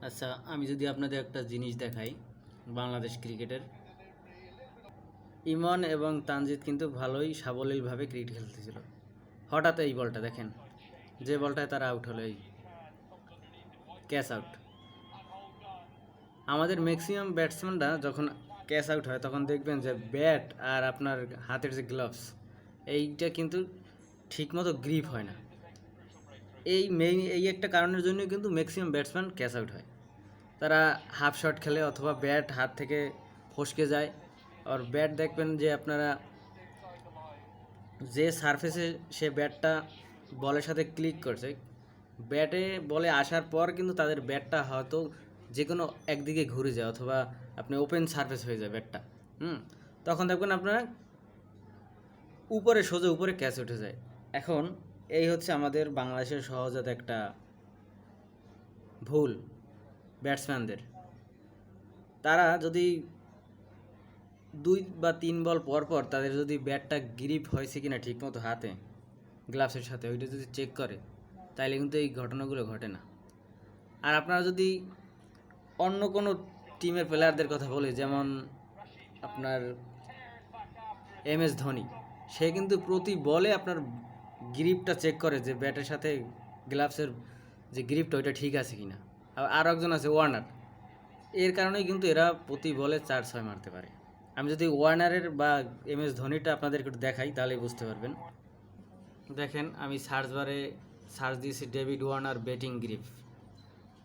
আচ্ছা, আমি যদি আপনাদের একটা জিনিস দেখাই বাংলাদেশ ক্রিকেটের, ইমন এবং তানজিদ কিন্তু ভালোই সাবলীলভাবে ক্রিকেট খেলতেছিল। হঠাৎ এই বলটা দেখেন, যে বলটায় তারা আউট হলো, এই ক্যাচ আউট। আমাদের ম্যাক্সিমাম ব্যাটসম্যানরা যখন ক্যাচ আউট হয় তখন দেখবেন যে ব্যাট আর আপনার হাতের যে গ্লাভস, এইটা কিন্তু ঠিকমতো গ্রিপ হয় না। এই একটা কারণের জন্যই কিন্তু ম্যাক্সিমাম ব্যাটসম্যান ক্যাচ আউট হয়। তারা হাফ শট খেলে অথবা ব্যাট হাত থেকে ফসকে যায়। আর ব্যাট দেখবেন যে আপনারা যে সারফেসে সে ব্যাটটা বলের সাথে ক্লিক করছে, ব্যাটে বলে আসার পর কিন্তু তাদের ব্যাটটা হয়তো যে কোনো একদিকে ঘুরে যায় অথবা আপনি ওপেন সারফেস হয়ে যায় ব্যাটটা। তখন দেখবেন আপনারা উপরে সোজা উপরে ক্যাচ উঠে যায়। এখন এই হচ্ছে আমাদের বাংলাদেশের সহজাত একটা ভুল ব্যাটসম্যানদের। তারা যদি 2 বা 3 বল পর পর তাদের যদি ব্যাটটা গ্রিপ হয়েছে কিনা ঠিকমতো হাতে গ্লাভসের সাথে ওইটা যদি চেক করে, তাইলে কিন্তু এই ঘটনাগুলো ঘটে না। আর আপনারা যদি অন্য কোনো টিমের প্লেয়ারদের কথা বলি, যেমন আপনার MS ধোনি, সে কিন্তু প্রতি বলে আপনার গ্রিপটা চেক করে যে ব্যাটের সাথে গ্লাভসের যে গ্রিপটা ওইটা ঠিক আছে কিনা। আর একজন আছে ওয়ার্নার, এর কারণেই কিন্তু এরা প্রতি বলে 4-6 মারতে পারে। আমি যদি ওয়ার্নারের বা MS ধোনিটা আপনাদেরকে একটু দেখাই তাহলেই বুঝতে পারবেন। দেখেন, আমি সার্চ বারে সার্চ দিয়েছি ডেভিড ওয়ার্নার ব্যাটিং গ্রিপ।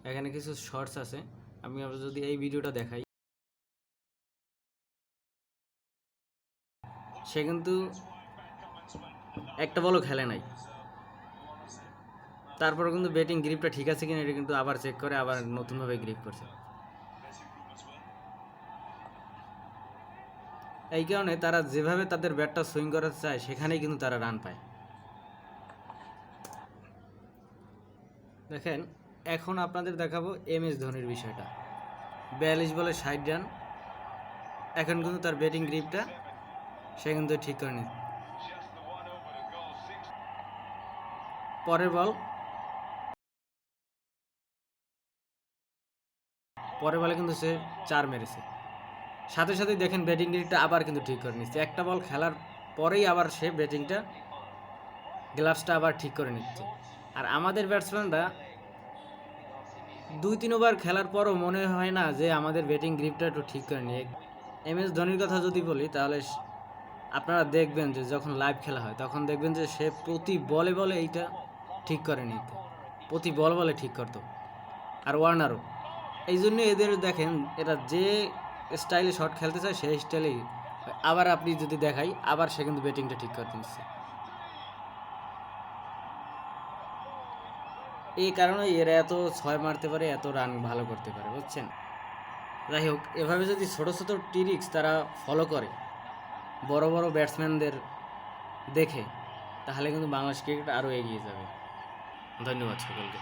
এখানে কিছু শর্টস আছে, আমি যদি এই ভিডিওটা দেখাই, সে কিন্তু একটা বলও খেলে নাই। তারপরে কিন্তু ব্যাটিং গ্রিপটা ঠিক আছে কিনা এটা কিন্তু আবার চেক করে আবার নতুনভাবে গ্রিপ করছে। এই কারণে তারা যেভাবে তাদের ব্যাটটা সুইং করাতে চায় সেখানেই কিন্তু তারা রান পায়। দেখেন, এখন আপনাদের দেখাবো MS ধোনির বিষয়টা। 42 বলে 60 রান। এখন কিন্তু তার ব্যাটিং গ্রিপটা সে কিন্তু ঠিক করে নি। পরের বলে কিন্তু সে 4 মেরেছে। সাথে সাথেই দেখেন ব্যাটিং গ্রিপটা আবার কিন্তু ঠিক করে নিচ্ছে। একটা বল খেলার পরেই আবার সে ব্যাটিংটা গ্লাভসটা আবার ঠিক করে নিচ্ছে। আর আমাদের ব্যাটসম্যানরা 2-3 ওভার খেলার পরও মনে হয় না যে আমাদের ব্যাটিং গ্রিপটা একটু ঠিক করে নিয়ে। MS ধোনির কথা যদি বলি, তাহলে আপনারা দেখবেন যে যখন লাইভ খেলা হয় তখন দেখবেন যে সে প্রতি বলে বলে এইটা ঠিক করে নিত, প্রতি বলে ঠিক করতো। আর ওয়ার্নারও এই জন্য এদের দেখেন, এরা যে স্টাইলে শট খেলতে চায় সেই স্টাইলেই আবার আপনি যদি দেখাই আবার সে কিন্তু ব্যাটিংটা ঠিক করতে নিচ্ছে। এই কারণে এরা এত 6 মারতে পারে, এত রান ভালো করতে পারে, বুঝছেন? যাই হোক, এভাবে যদি ছোটো ছোটো ট্রিক্স তারা ফলো করে বড় বড় ব্যাটসম্যানদের দেখে, তাহলে কিন্তু বাংলাদেশ ক্রিকেট আরও এগিয়ে যাবে। ধন্যবাদ সকলকে।